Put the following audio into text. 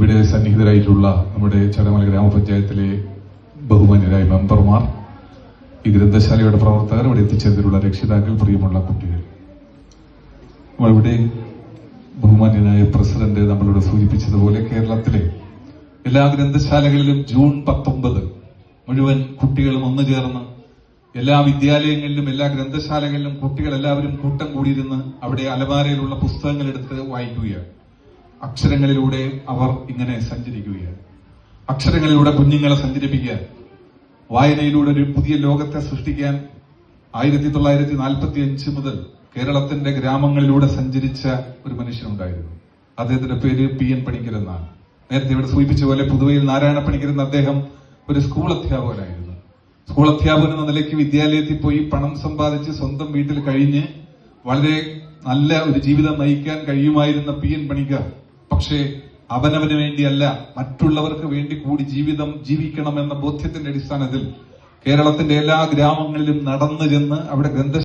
ഇവിടെ സന്നിഹിതരായിട്ടുള്ള നമ്മുടെ ചടമല ഗ്രാമപഞ്ചായത്തിലെ ബഹുമാന്യരായ മെമ്പർമാർ, ഈ ഗ്രന്ഥശാലയുടെ പ്രവർത്തകർ, ഇവിടെ എത്തിച്ചേർന്നിട്ടുള്ള രക്ഷിതാക്കൾ, പ്രിയമുള്ള കുട്ടികൾ, നമ്മളിവിടെ ബഹുമാന്യനായ പ്രസിഡന്റ് നമ്മളിവിടെ സൂചിപ്പിച്ചതുപോലെ കേരളത്തിലെ എല്ലാ ഗ്രന്ഥശാലകളിലും ജൂൺ 19 മുഴുവൻ കുട്ടികളും ഒന്നു ചേർന്ന് എല്ലാ വിദ്യാലയങ്ങളിലും എല്ലാ ഗ്രന്ഥശാലകളിലും കുട്ടികൾ എല്ലാവരും കൂട്ടം കൂടിയിരുന്ന് അവിടെ അലമാരയിലുള്ള പുസ്തകങ്ങൾ എടുത്ത് വായിക്കുകയാണ്. അക്ഷരങ്ങളിലൂടെ അവർ ഇങ്ങനെ സഞ്ചരിക്കുകയാണ്. അക്ഷരങ്ങളിലൂടെ കുഞ്ഞുങ്ങളെ സഞ്ചരിപ്പിക്കാൻ, വായനയിലൂടെ ഒരു പുതിയ ലോകത്തെ സൃഷ്ടിക്കാൻ 1945 മുതൽ കേരളത്തിന്റെ ഗ്രാമങ്ങളിലൂടെ സഞ്ചരിച്ച ഒരു മനുഷ്യനുണ്ടായിരുന്നു. അദ്ദേഹത്തിന്റെ പേര് PN പണിക്കർ എന്നാണ്. നേരത്തെ ഇവിടെ സൂചിപ്പിച്ച പോലെ പുതുവയിൽ നാരായണ പണിക്കർ എന്ന അദ്ദേഹം ഒരു സ്കൂൾ അധ്യാപകനായിരുന്നു. സ്കൂൾ അധ്യാപകൻ എന്ന നിലയ്ക്ക് വിദ്യാലയത്തിൽ പോയി പണം സമ്പാദിച്ച് സ്വന്തം വീട്ടിൽ കഴിഞ്ഞ് വളരെ നല്ല ഒരു ജീവിതം നയിക്കാൻ കഴിയുമായിരുന്ന PN പണിക്കർ, പക്ഷേ അവനവന് വേണ്ടിയല്ല, മറ്റുള്ളവർക്ക് വേണ്ടി കൂടി ജീവിതം ജീവിക്കണമെന്ന ബോധ്യത്തിന്റെ അടിസ്ഥാനത്തിൽ കേരളത്തിന്റെ എല്ലാ ഗ്രാമങ്ങളിലും നടന്നു ചെന്ന് അവിടെ